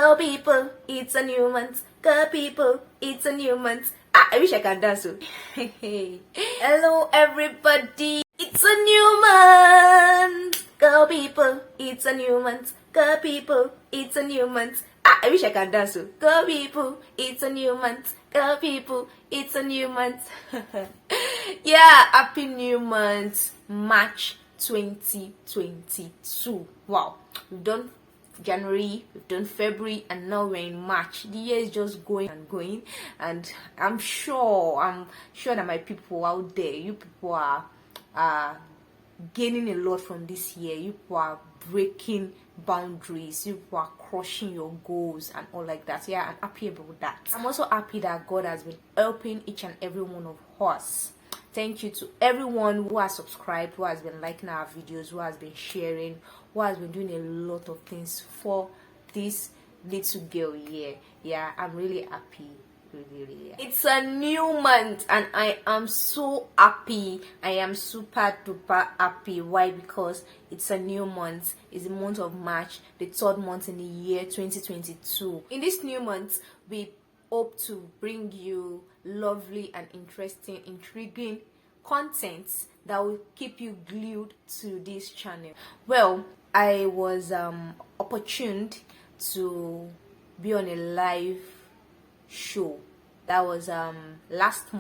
Go people, it's a new month. Go people, it's a new month. I wish I can dance. Hello everybody, it's a new month. Go people, it's a new month. Go people, it's a new month. I wish I can dance. Go people, it's a new month. Go people, it's a new month. Yeah, happy new month, March 2022. Wow, we've done January, we've done February, and now we're in March. The year is just going and going, and I'm sure that my people out there, you people are gaining a lot from this year. You people are breaking boundaries, you people are crushing your goals and all like that. Yeah, I'm happy about that. I'm also happy that God has been helping each and every one of us. Thank you to everyone who has subscribed, who has been liking our videos, who has been sharing, who has been doing a lot of things for this little girl here. Yeah, I'm really happy. Really. It's a new month and I am so happy. I am super duper happy. Why? Because it's a new month. It's the month of March, the third month in the year 2022. In this new month, we hope to bring you lovely and interesting, intriguing content that will keep you glued to this channel. Well, I was opportuned to be on a live show that was last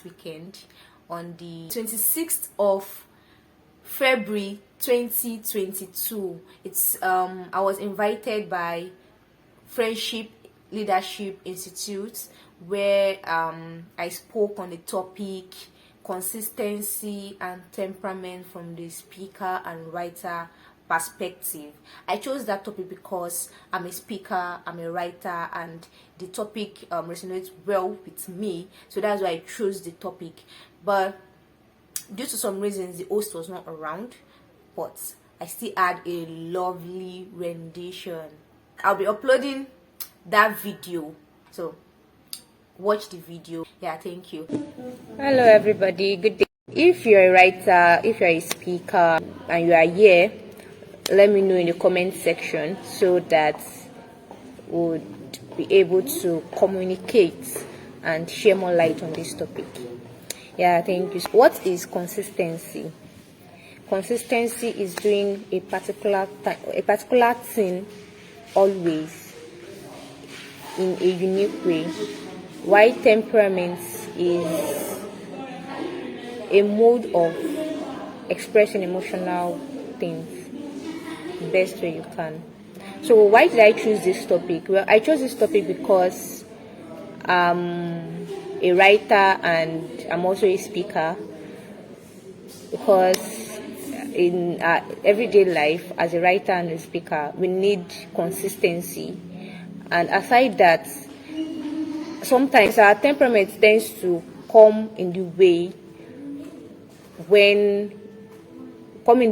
weekend, on the 26th of February 2022. It's I was invited by Friendship Leadership Institute, where I spoke on the topic consistency and temperament from the speaker and writer perspective. I chose that topic because I'm a speaker, I'm a writer, and the topic resonates well with me, so that's why I chose the topic. But due to some reasons, the host was not around, but I still had a lovely rendition. I'll be uploading that video, so watch the video. Yeah, thank you. Hello everybody, good day. If you're a writer, if you're a speaker and you are here, let me know in the comment section so that we'll be able to communicate and share more light on this topic. Yeah, thank you. What is consistency? Consistency is doing a particular thing always in a unique way. While temperaments is a mode of expressing emotional things the best way you can. So why did I choose this topic? Well, I chose this topic because I'm a writer and I'm also a speaker, because in everyday life as a writer and a speaker we need consistency, and aside that, sometimes our temperament tends to come in the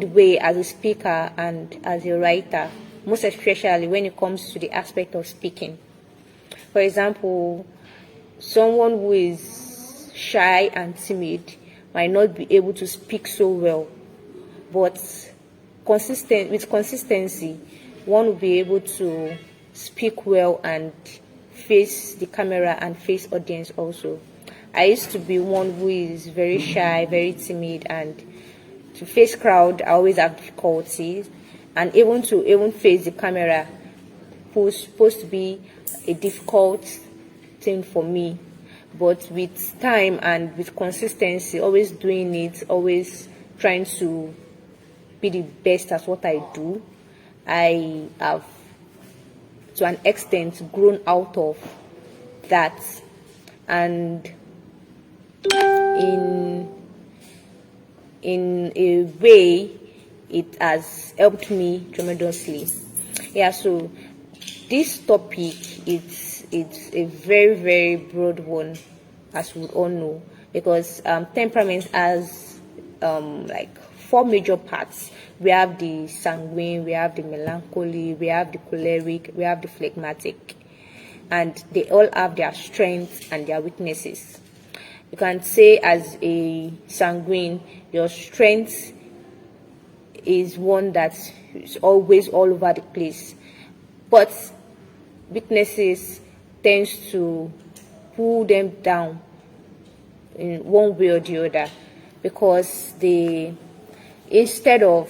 way as a speaker and as a writer, most especially when it comes to the aspect of speaking. For example, someone who is shy and timid might not be able to speak so well, but with consistency, one will be able to speak well and face the camera and face audience also. I used to be one who is very shy, very timid, and to face crowd I always have difficulties, and even to face the camera was supposed to be a difficult thing for me. But with time and with consistency, always doing it, always trying to be the best at what I do, I have to an extent grown out of that, and in a way it has helped me tremendously. Yeah, so this topic, it's a very, very broad one, as we all know, because temperament has like 4 major parts. We have the sanguine, we have the melancholy, we have the choleric, we have the phlegmatic, and they all have their strengths and their weaknesses. You can say as a sanguine, your strength is one that is always all over the place, but weaknesses tends to pull them down in one way or the other, because they, instead of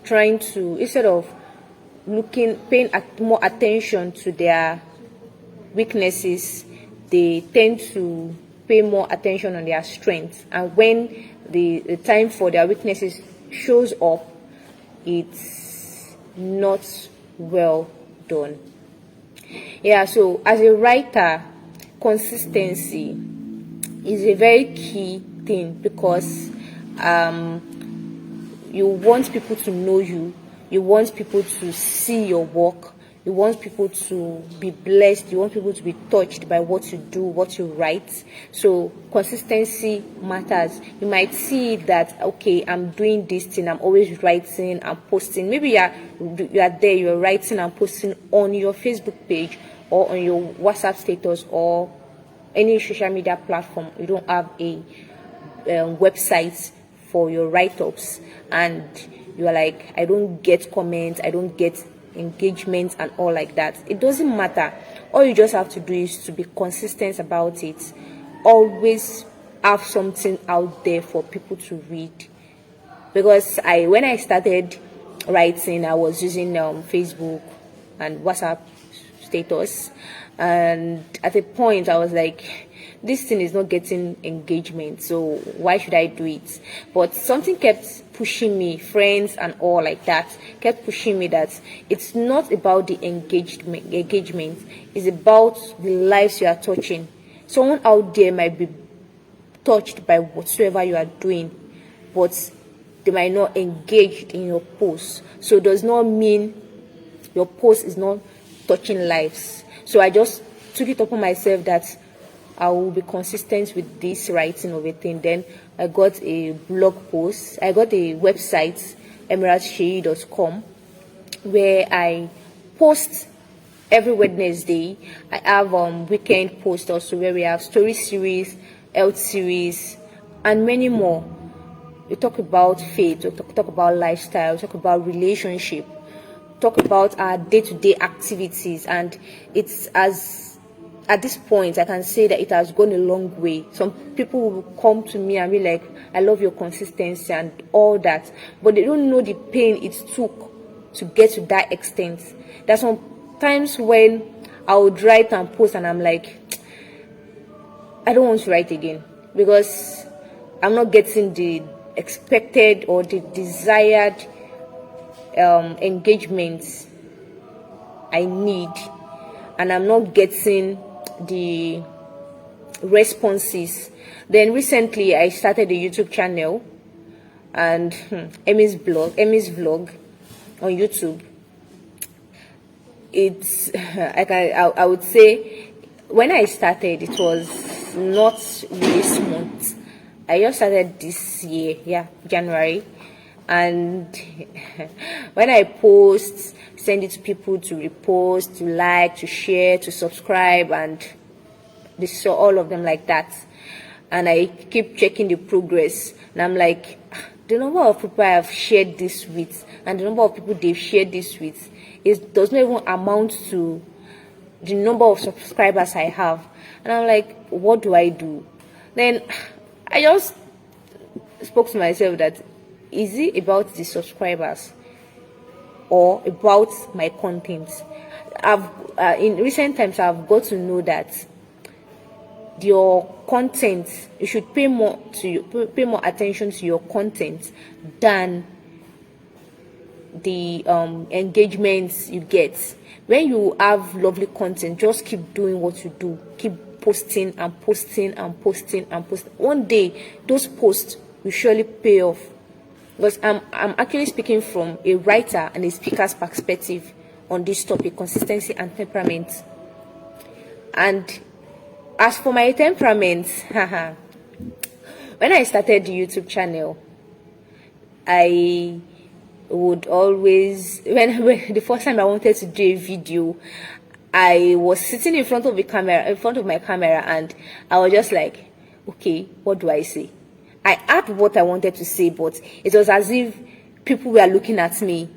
instead of paying more attention to their weaknesses, they tend to pay more attention on their strengths. And when the time for their weaknesses shows up, it's not well done. Yeah, so as a writer, consistency is a very key thing, because you want people to know you, you want people to see your work, you want people to be blessed, you want people to be touched by what you do, what you write. So consistency matters. You might see that, okay, I'm doing this thing, I'm always writing and posting. Maybe you are there, you're writing and posting on your Facebook page or on your WhatsApp status or any social media platform. You don't have a website for your write-ups, and you are like, I don't get comments, I don't get engagement and all like that. It doesn't matter. All you just have to do is to be consistent about it. Always have something out there for people to read. Because when I started writing, I was using Facebook and WhatsApp status, and at a point I was like, this thing is not getting engagement, so why should I do it? But something kept pushing me, friends and all like that kept pushing me that it's not about the engagement, it's about the lives you are touching. Someone out there might be touched by whatsoever you are doing, but they might not engage in your post. So it does not mean your post is not touching lives. So I just took it upon myself that I will be consistent with this writing of a thing. Then I got a blog post. I got a website, emiratsheyi.com, where I post every Wednesday. I have weekend posts also, where we have story series, health series, and many more. We talk about faith, we talk about lifestyle, we talk about relationship, talk about our day-to-day activities, and it's at this point, I can say that it has gone a long way. Some people will come to me and be like, I love your consistency and all that, but they don't know the pain it took to get to that extent. There's some times when I would write and post and I'm like, I don't want to write again, because I'm not getting the expected or the desired engagement I need, and I'm not getting the responses. Then recently I started a YouTube channel, and Emmy's vlog on YouTube. It's I would say when I started, it was not really smooth. I just started this year, January, and when I post, send it to people to repost, to like, to share, to subscribe, and they saw all of them like that. And I keep checking the progress, and I'm like, the number of people I have shared this with and the number of people they've shared this with, it does not even amount to the number of subscribers I have. And I'm like, what do I do? Then I just spoke to myself that, is it about the subscribers or about my content? In recent times I've got to know that your content, you should pay more attention to your content than the engagements you get. When you have lovely content, just keep doing what you do, keep posting and posting and posting and posting. One day those posts will surely pay off. Because I'm actually speaking from a writer and a speaker's perspective on this topic, consistency and temperament. And as for my temperament, when I started the YouTube channel, I would always, when the first time I wanted to do a video, I was sitting in front of my camera, and I was just like, okay, what do I say? I had what I wanted to say, but it was as if people were looking at me,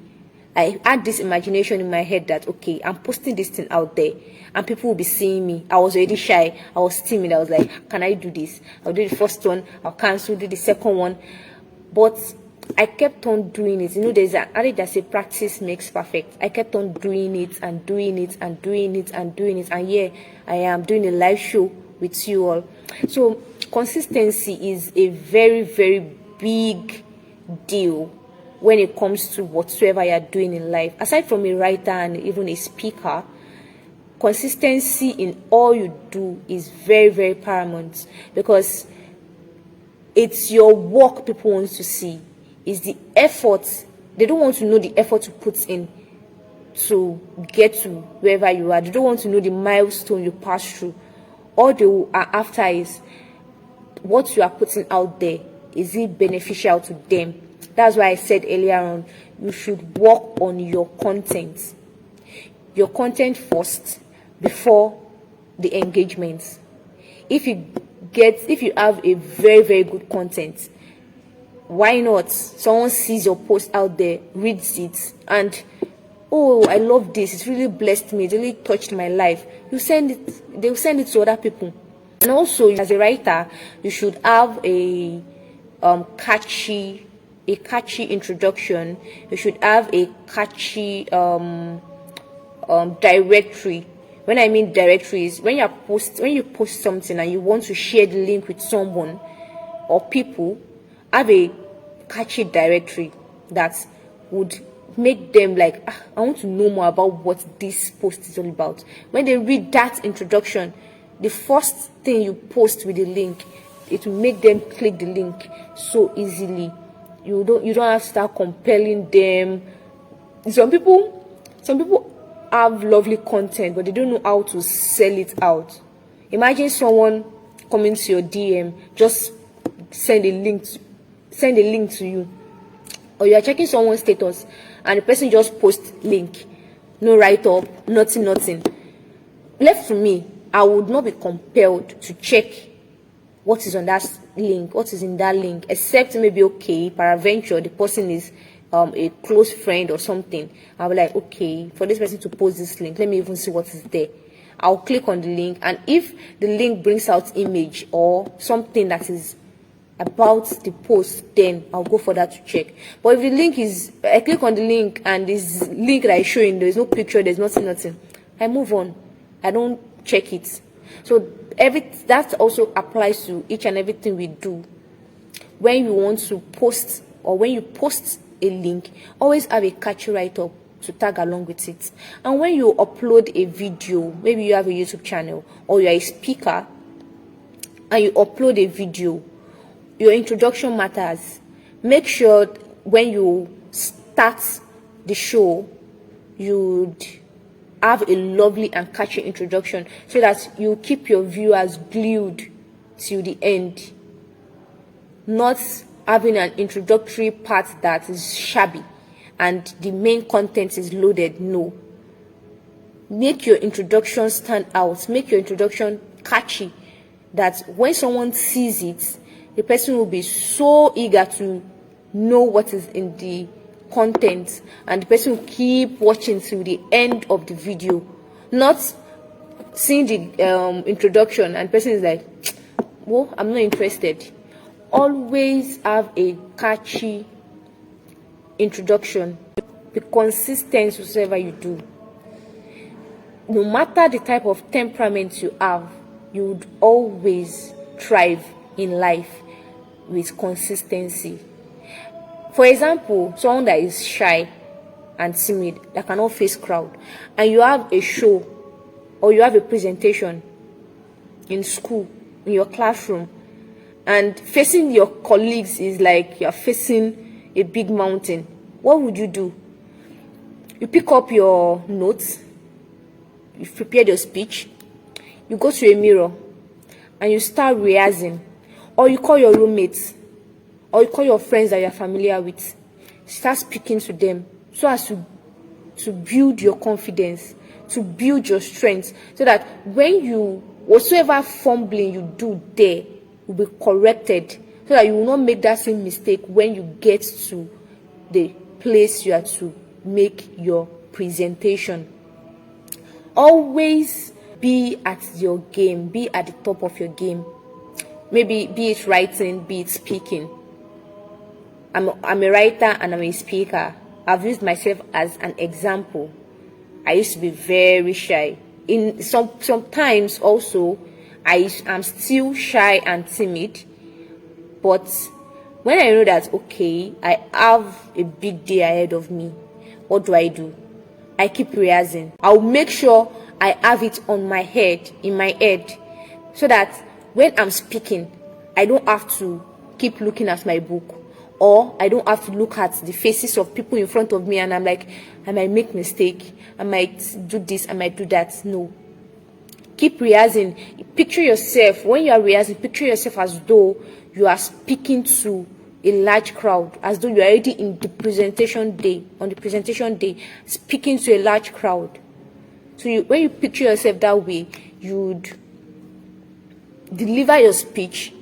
I had this imagination in my head that, okay, I'm posting this thing out there and people will be seeing me. I was already shy. I was timid. I was like, can I do this? I'll do the first one. I'll cancel, do the second one. But I kept on doing it. You know, there's an adage that says practice makes perfect. I kept on doing it and doing it and doing it and doing it. And yeah, I am doing a live show with you all. So consistency is a very, very big deal when it comes to whatsoever you're doing in life. Aside from a writer and even a speaker, consistency in all you do is very, very paramount, because it's your work people want to see. It's the effort. They don't want to know the effort you put in to get to wherever you are. They don't want to know the milestone you pass through. All they are after is what you are putting out there. Is it beneficial to them? That's why I said earlier on, you should work on your content. Your content first before the engagement. If you have a very, very good content, why not? Someone sees your post out there, reads it, and oh, I love this. It's really blessed me. It really touched my life. You send it. They'll send it to other people. And also, as a writer, you should have a catchy introduction. You should have a catchy directory. When I mean directory is when you post something and you want to share the link with someone or people, have a catchy directory that would make them like, I want to know more about what this post is all about. When they read that introduction, the first thing you post with the link, it will make them click the link so easily. You don't have to start compelling them. Some people have lovely content, but they don't know how to sell it out. Imagine someone coming to your DM, just send a link to you, or you are checking someone's status and the person just posts link, no write up, nothing. Left to me, I would not be compelled to check what is on that link, what is in that link, except maybe, okay, peradventure the person is a close friend or something. I'll be like, okay, for this person to post this link, let me even see what is there. I'll click on the link, and if the link brings out image or something that is about the post, then I'll go for that to check. But if the link is, I click on the link and this link that is showing, there's no picture, there's nothing, I move on. I don't check it. So that also applies to each and everything we do. When you want to post, or when you post a link, always have a catchy write-up to tag along with it. And when you upload a video, maybe you have a YouTube channel or you're a speaker and you upload a video, your introduction matters. Make sure when you start the show, you'd have a lovely and catchy introduction so that you keep your viewers glued till the end. Not having an introductory part that is shabby and the main content is loaded. No. Make your introduction stand out. Make your introduction catchy, that when someone sees it, the person will be so eager to know what is in the content, and the person will keep watching till the end of the video. Not seeing the introduction and the person is like, well, I'm not interested. Always have a catchy introduction. Be consistent with whatever you do. No matter the type of temperament you have, you would always thrive in life with consistency. For example, someone that is shy and timid, that cannot face crowd, and you have a show or you have a presentation in school, in your classroom, and facing your colleagues is like you are facing a big mountain. What would you do? You pick up your notes, you prepare your speech, you go to a mirror and you start rehearsing, or you call your roommates, or you call your friends that you are familiar with, start speaking to them so as to build your confidence, to build your strength, so that when you, whatsoever fumbling you do there, will be corrected, so that you will not make that same mistake when you get to the place you are to make your presentation. Always be at your game, be at the top of your game. Maybe be it writing, be it speaking. I'm a writer and I'm a speaker. I've used myself as an example. I used to be very shy. In sometimes also, I'm still shy and timid. But when I know that, okay, I have a big day ahead of me, what do? I keep rehearsing. I'll make sure I have it in my head, so that when I'm speaking, I don't have to keep looking at my book, or I don't have to look at the faces of people in front of me and I'm like, I might make mistake, I might do this, I might do that. No. Keep rehearsing. Picture yourself, when you are rehearsing, picture yourself as though you are speaking to a large crowd, as though you are already on the presentation day, speaking to a large crowd. So when you picture yourself that way, you'd deliver your speech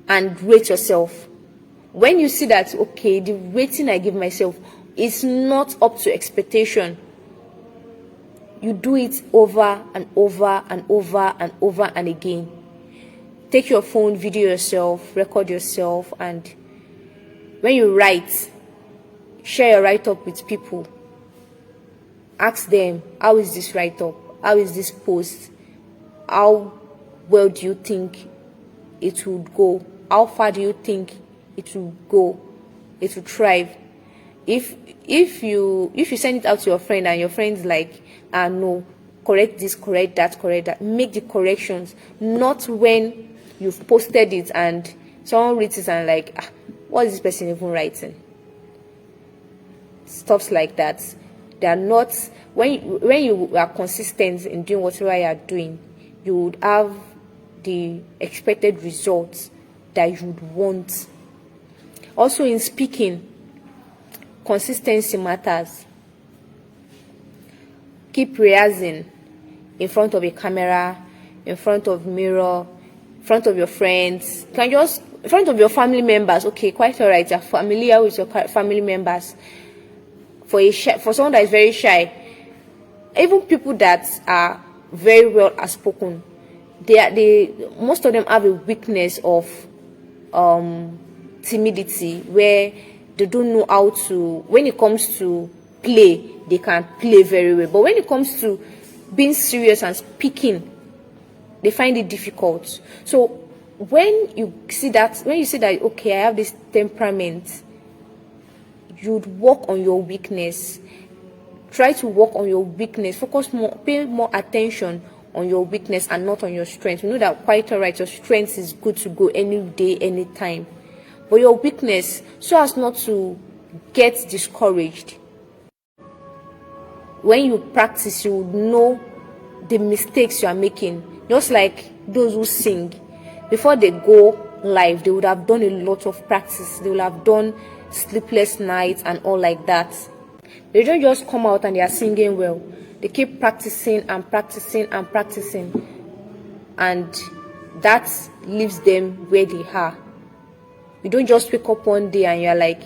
and rate yourself. When you see that, okay, the rating I give myself is not up to expectation, you do it over and over and over and over and again. Take your phone, video yourself, record yourself, and when you write, share your write-up with people. Ask them, how is this write-up? How is this post? How well do you think it would go? How far do you think it will go? It will thrive. If you send it out to your friend and your friend's like, no, correct this, correct that, make the corrections. Not when you've posted it and someone reads it and like, what is this person even writing? Stuff like that. They are not, when you are consistent in doing whatever you are doing, you would have the expected results that you would want. Also in speaking, consistency matters. Keep rehearsing in front of a camera, in front of mirror, in front of your friends. You can just in front of your family members. Okay, quite all right. You're familiar with your family members. For someone that is very shy, even people that are very well outspoken, most of them have a weakness of timidity, where they don't know how to. When it comes to play, they can play very well, but when it comes to being serious and speaking, they find it difficult. So when you see that, okay, I have this temperament, you'd work on your weakness. Try to work on your weakness. Pay more attention on your weakness and not on your strength. You know that quite alright, your strength is good to go any day, anytime. But your weakness, so as not to get discouraged. When you practice, you would know the mistakes you are making. Just like those who sing, before they go live, they would have done a lot of practice. They will have done sleepless nights and all like that. They don't just come out and they are singing well. They keep practicing and practicing and practicing, and that leaves them where they are. You don't just wake up one day and you're like,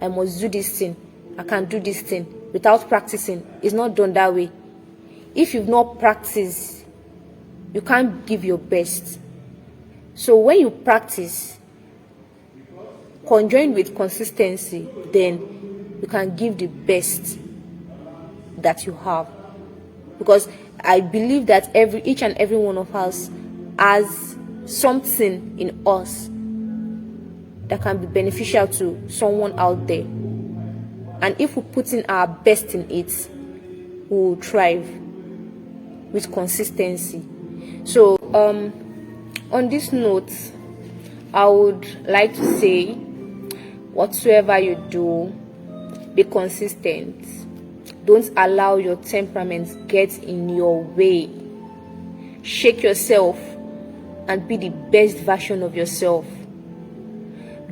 I must do this thing, I can't do this thing without practicing. It's not done that way. If you've not practiced, you can't give your best. So when you practice, conjoined with consistency, then you can give the best that you have. Because I believe that each and every one of us has something in us that can be beneficial to someone out there. And if we put in our best in it, we will thrive with consistency. So on this note, I would like to say, whatsoever you do, be consistent. Don't allow your temperament get in your way. Shake yourself and be the best version of yourself.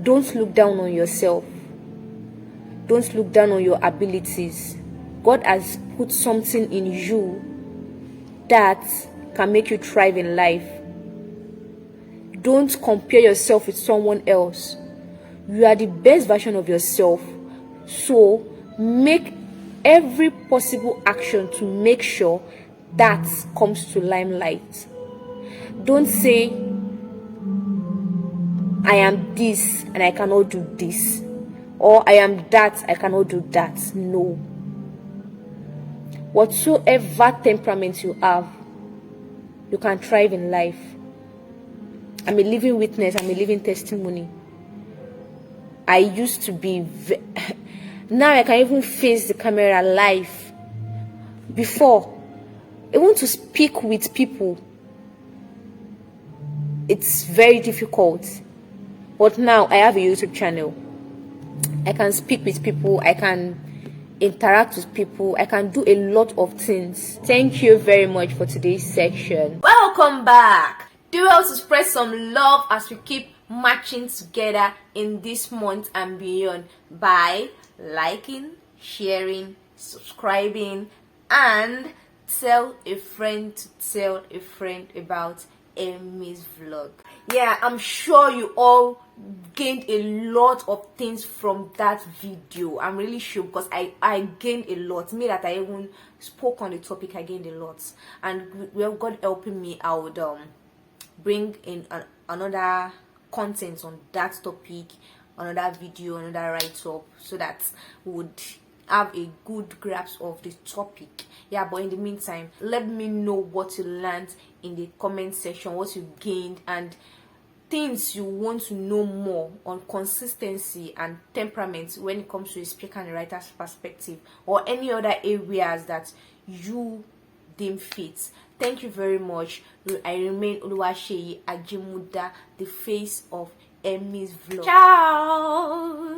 Don't look down on yourself. Don't look down on your abilities. God has put something in you that can make you thrive in life. Don't compare yourself with someone else. You are the best version of yourself. So make every possible action to make sure that comes to limelight. Don't say I am this and I cannot do this, or I am that, I cannot do that. No. Whatsoever temperament you have, you can thrive in life. I'm a living witness, I'm a living testimony. I used to be now I can even face the camera live. Before, I want to speak with people, it's very difficult. But now I have a YouTube channel. I can speak with people, I can interact with people, I can do a lot of things. Thank you very much for today's section. Welcome back. Do well to spread some love as we keep marching together in this month and beyond by liking, sharing, subscribing, and tell a friend to tell a friend about Emmy's vlog. Yeah, I'm sure you all gained a lot of things from that video. I'm really sure, because I gained a lot. Me that I even spoke on the topic, I gained a lot. And well, God helping me, I would bring in another content on that topic, another video, another write-up, so that we would have a good grasp of the topic. Yeah, but in the meantime, let me know what you learned in the comment section, what you gained, and things you want to know more on consistency and temperament when it comes to a speaker and a writer's perspective, or any other areas that you deem fit. Thank you very much. I remain Oluwaseyi Ajimuda, the face of Emmy's vlog. Ciao.